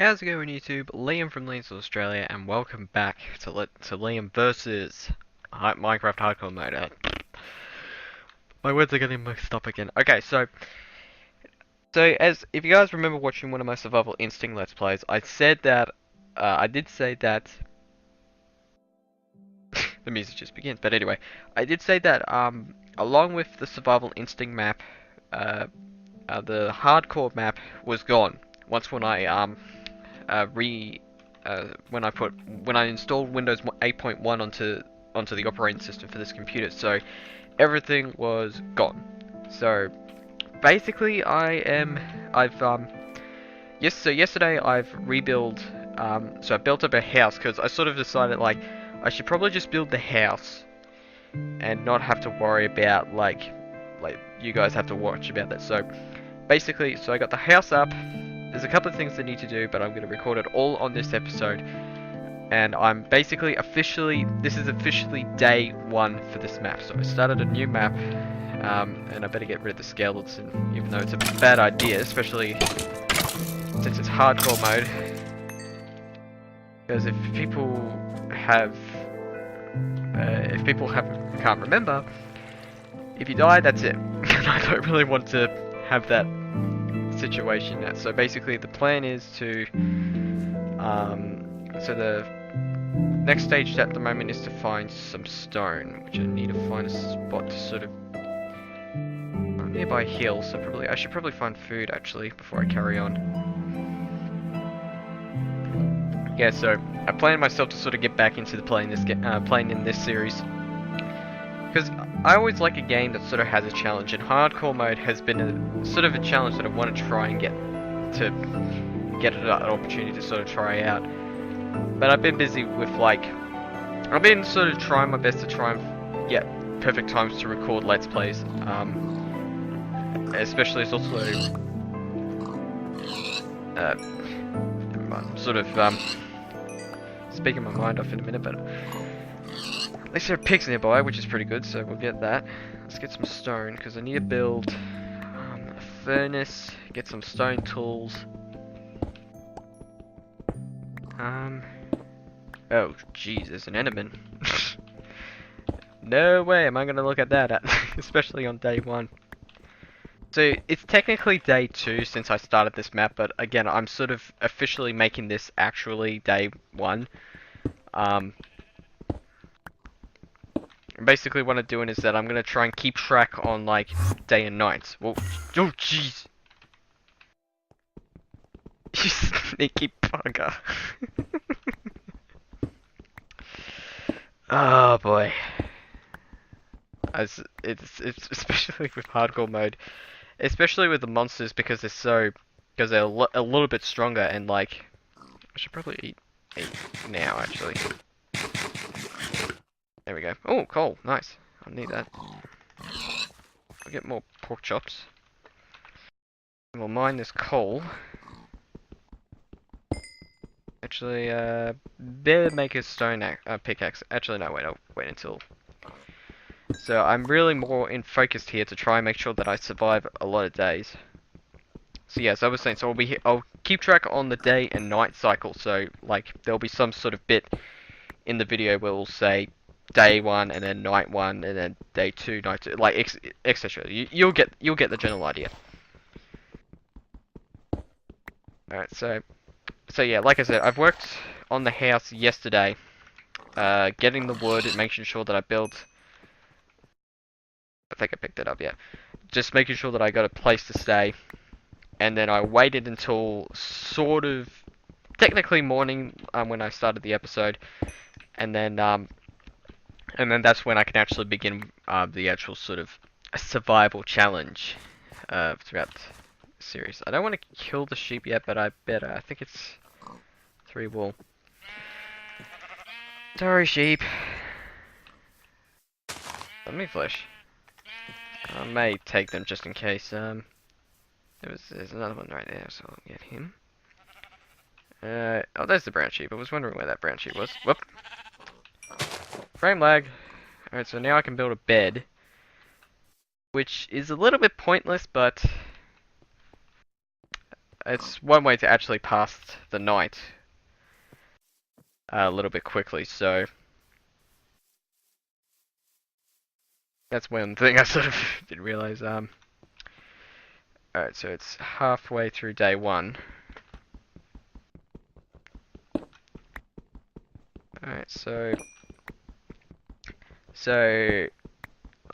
How's it going YouTube? Liam from Leeds, Australia, and welcome back to Liam versus Minecraft Hardcore Mode. My words are getting mixed up again. Okay, so as if you guys remember watching one of my Survival Instinct Let's Plays, I said that I did say that the music just begins. But anyway, I did say that along with the Survival Instinct map, the Hardcore map was gone once when I when I installed Windows 8.1 onto the operating system for this computer, so everything was gone. So basically, yesterday I've rebuilt. So I built up a house because I sort of decided like I should probably just build the house and not have to worry about like you guys have to watch about that. So basically, so I got the house up. There's a couple of things I need to do, but I'm going to record it all on this episode. And I'm basically this is officially day one for this map. So I started a new map, and I better get rid of the skeleton, even though it's a bad idea, especially since it's hardcore mode. Because if people can't remember, if you die, that's it. And I don't really want to have that situation now. So basically the plan is to so the next stage at the moment is to find some stone, which I need to find a spot to sort of nearby hill, so I should probably find food actually before I carry on. Yeah, so I planned myself to sort of get back into the playing in this series, because I always like a game that sort of has a challenge, and hardcore mode has been a sort of a challenge that I want to try and get an opportunity to sort of try out. But I've been busy with I've been sort of trying my best to try and get perfect times to record Let's Plays. Especially it's also sort of speaking my mind off in a minute, but at least there are pigs nearby, which is pretty good, so we'll get that. Let's get some stone, because I need to build a furnace, get some stone tools. Oh, jeez, there's an enderman. No way am I going to look at that, especially on day one. So, it's technically day 2 since I started this map, but again, I'm sort of officially making this actually day 1. Basically what I'm doing is that I'm going to try and keep track on, like, day and nights. Whoa. Oh, jeez. You sneaky bugger. Oh, boy. It's especially with hardcore mode. Especially with the monsters, because they're a little bit stronger, and, like... I should probably eat now, actually. There we go. Oh, coal. Nice. I need that. I'll get more pork chops. And we'll mine this coal. Actually, better make a stone pickaxe. Actually, no, wait. I'll wait until... So, I'm really more focused here to try and make sure that I survive a lot of days. So, yeah, as I was saying, so I'll keep track on the day and night cycle. So, like, there'll be some sort of bit in the video where we'll say day 1 and then night 1 and then day 2, night 2, like etc. You'll get the general idea. Alright, so yeah, like I said, I've worked on the house yesterday, getting the wood and making sure that I built. I think I picked it up, yeah. Just making sure that I got a place to stay, and then I waited until sort of technically morning when I started the episode, and then that's when I can actually begin the actual sort of survival challenge throughout the series. I don't want to kill the sheep yet, but I better. I think it's 3 wool. Sorry, sheep. Let me flesh. I may take them just in case. There's another one right there, so I'll get him. Oh, there's the brown sheep. I was wondering where that brown sheep was. Whoop. Frame lag. Alright, so now I can build a bed, which is a little bit pointless, but it's one way to actually pass the night a little bit quickly. So that's one thing I sort of didn't realize. Alright, so it's halfway through day one. Alright, so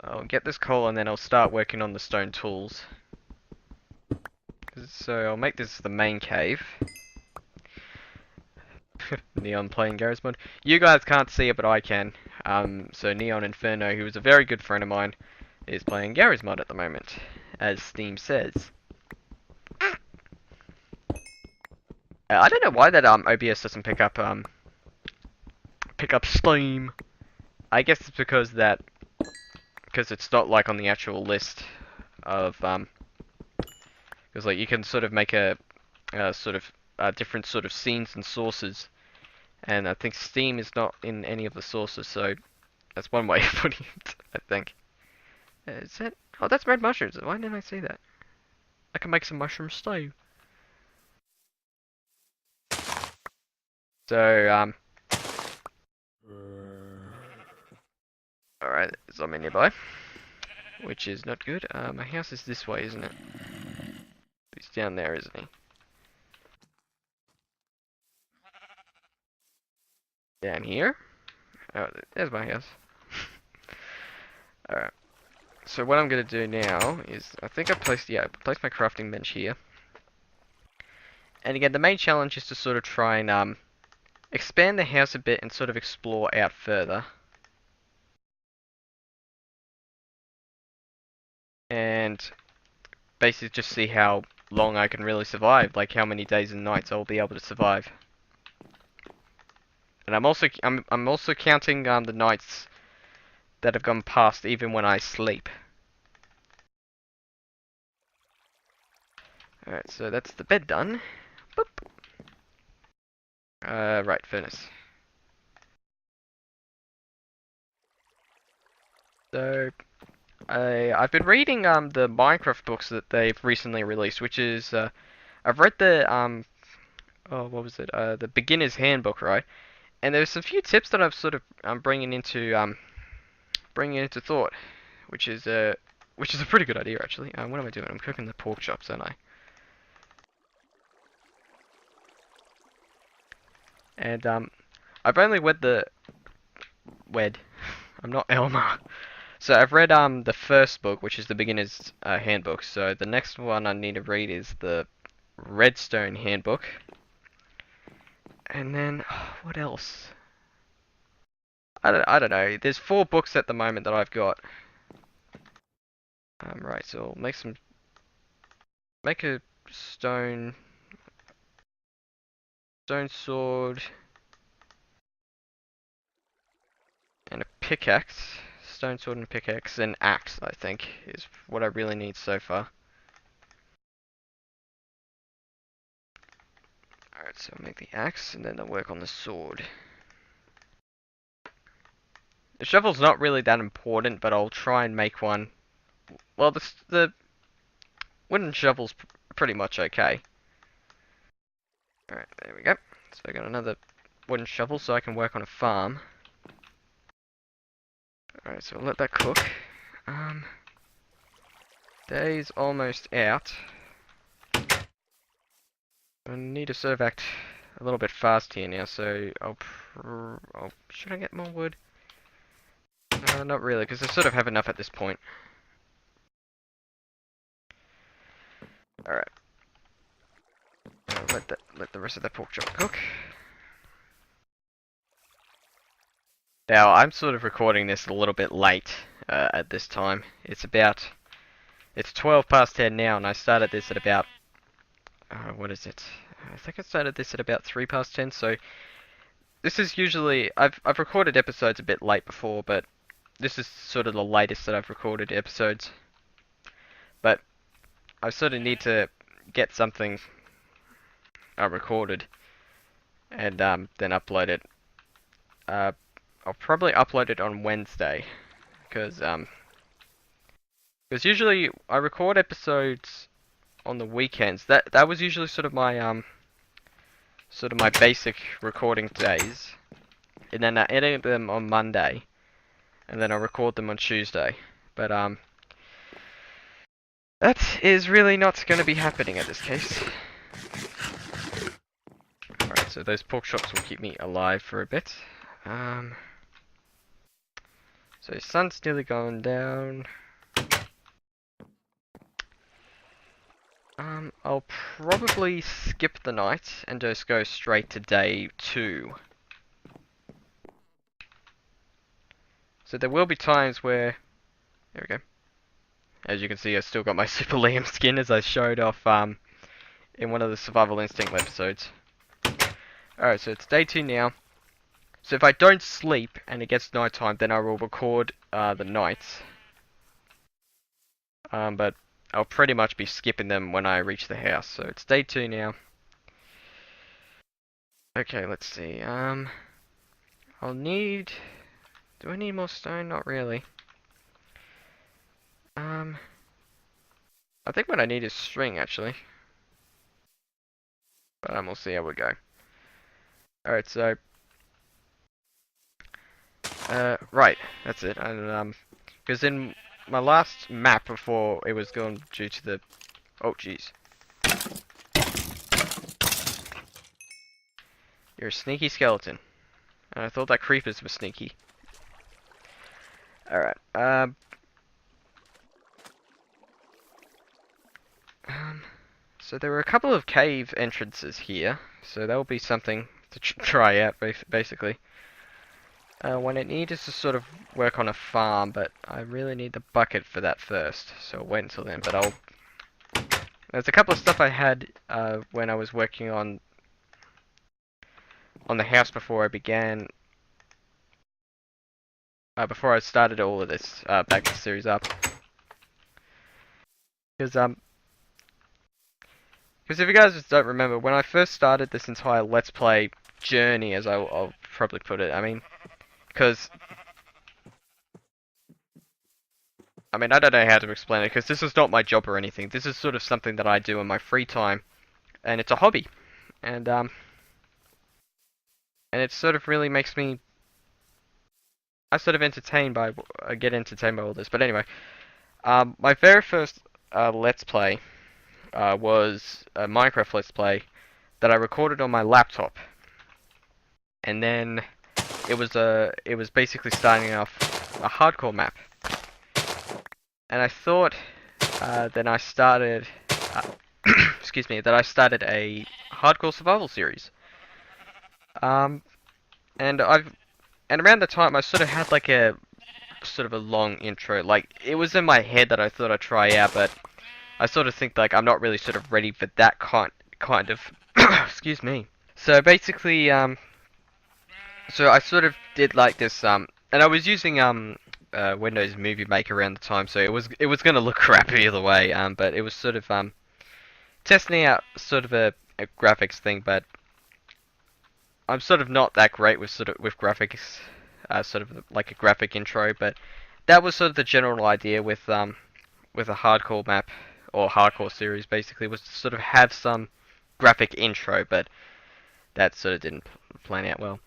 I'll get this coal and then I'll start working on the stone tools. So I'll make this the main cave. Neon playing Garry's Mod. You guys can't see it, but I can. So Neon Inferno, who is a very good friend of mine, is playing Garry's Mod at the moment, as Steam says. I don't know why that OBS doesn't pick up Steam. I guess it's because it's not like on the actual list of because like you can sort of make a sort of different sort of scenes and sources, and I think Steam is not in any of the sources, so that's one way of putting it, I think. Is that? Oh, that's red mushrooms. Why didn't I see that? I can make some mushroom stew. So alright, zombie nearby, which is not good. My house is this way, isn't it? He's down there, isn't he? Down here? Oh, there's my house. Alright. So what I'm going to do now is, I think I placed my crafting bench here. And again, the main challenge is to sort of try and expand the house a bit and sort of explore out further. And basically just see how long I can really survive, like how many days and nights I'll be able to survive. And I'm also counting the nights that have gone past even when I sleep. Alright, so that's the bed done. Boop. Right, furnace. So I've been reading the Minecraft books that they've recently released, which is I've read the oh, what was it? The beginner's handbook, right? And there's a few tips that I've sort of bringing into thought, which is a pretty good idea actually. What am I doing? I'm cooking the pork chops, aren't I? And I've only read. I'm not Elmer. So I've read the first book, which is the beginner's handbook. So the next one I need to read is the Redstone handbook. And then what else? I don't know. There's 4 books at the moment that I've got. Right, so I'll make a stone sword and a pickaxe. Stone sword and pickaxe and axe, I think, is what I really need so far. Alright, so I'll make the axe and then I'll work on the sword. The shovel's not really that important, but I'll try and make one. Well, the wooden shovel's pretty much okay. Alright, there we go. So I got another wooden shovel so I can work on a farm. Alright, so I'll let that cook. Day's almost out. I need to sort of act a little bit fast here now, so should I get more wood? Not really, because I sort of have enough at this point. Alright. Let the rest of that pork chop cook. Now, I'm sort of recording this a little bit late at this time. It's 12 past 10 now, and I started this at about, what is it? I think I started this at about 3 past 10, so this is usually, I've recorded episodes a bit late before, but this is sort of the latest that I've recorded episodes. But I sort of need to get something recorded and then upload it. I'll probably upload it on Wednesday, because usually I record episodes on the weekends. That was usually sort of my basic recording days, and then I edit them on Monday, and then I record them on Tuesday. But that is really not going to be happening in this case. Alright, so those pork chops will keep me alive for a bit. So sun's nearly going down. I'll probably skip the night and just go straight to day 2. So there will be times where... There we go. As you can see, I still got my Super Liam skin as I showed off in one of the Survival Instinct episodes. Alright, so it's day 2 now. So if I don't sleep and it gets nighttime, then I will record the nights. But I'll pretty much be skipping them when I reach the house. So it's day 2 now. Okay, let's see. I'll need... Do I need more stone? Not really. I think what I need is string, actually. But we'll see how we go. Alright, so... right, that's it. And, because in my last map before it was gone due to the... Oh, jeez. You're a sneaky skeleton. And I thought that creepers were sneaky. Alright, so there were a couple of cave entrances here, so that will be something to try out, basically. When it needed to sort of work on a farm, but I really need the bucket for that first, so I'll wait until then, but I'll... There's a couple of stuff I had, when I was working on the house before I began... before I started all of this, back the series up. Because if you guys just don't remember, when I first started this entire Let's Play journey, as I'll probably put it, I mean, because... I mean, I don't know how to explain it, because this is not my job or anything. This is sort of something that I do in my free time, and it's a hobby. And it sort of really makes me... I sort of get entertained by all this. But anyway, my very first Let's Play was a Minecraft Let's Play that I recorded on my laptop, and then it was basically starting off a hardcore map, and I thought then I started excuse me, that I started a hardcore survival series, and around the time I sort of had like a sort of a long intro, like it was in my head that I thought I'd try out, but I sort of think like I'm not really sort of ready for that kind of excuse me. So basically, so I sort of did like this, and I was using Windows Movie Maker around the time, so it was gonna look crappy either way, but it was sort of testing out sort of a graphics thing, but I'm sort of not that great with graphics, sort of like a graphic intro, but that was sort of the general idea with a hardcore map or hardcore series, basically, was to sort of have some graphic intro, but that sort of didn't plan out well.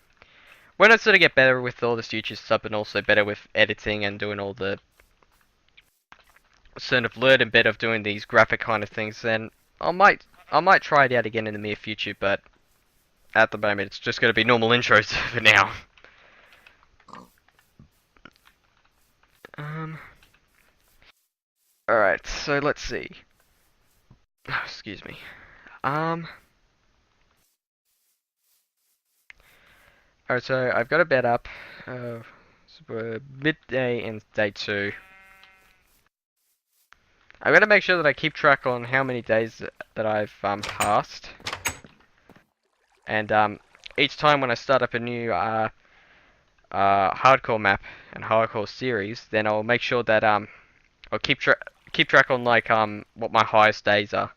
When I sort of get better with all this YouTube stuff and also better with editing and doing all the sort of learn a bit of doing these graphic kind of things, then I might try it out again in the near future, but at the moment it's just going to be normal intros for now. Alright, so let's see. Oh, excuse me. Alright, so I've got a bed up. So we're midday in day 2. I'm gonna make sure that I keep track on how many days that I've passed. And each time when I start up a new hardcore map and hardcore series, then I'll make sure that I'll keep track on like what my highest days are.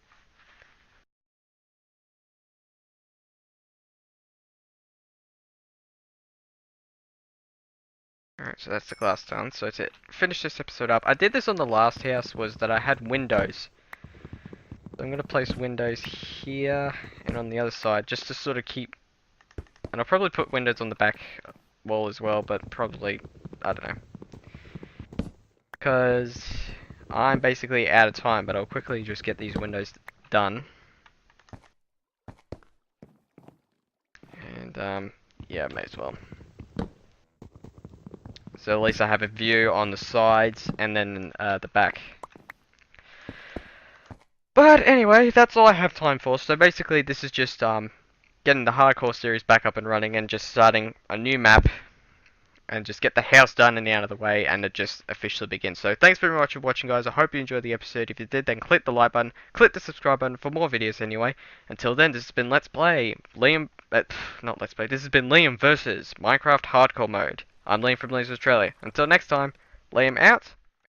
Alright, so that's the glass done. So to finish this episode up, I did this on the last house, was that I had windows. I'm going to place windows here and on the other side just to sort of keep... And I'll probably put windows on the back wall as well, but probably... I don't know. Because I'm basically out of time, but I'll quickly just get these windows done. And, yeah, may as well. So at least I have a view on the sides and then the back. But anyway, that's all I have time for. So basically this is just getting the hardcore series back up and running and just starting a new map and just get the house done and out of the way and it just officially begins. So thanks very much for watching, guys. I hope you enjoyed the episode. If you did, then click the like button, click the subscribe button for more videos anyway. Until then, this has been Let's Play Liam, not Let's Play, this has been Liam versus Minecraft Hardcore Mode. I'm Liam from Liam's Australia. Until next time, Liam out.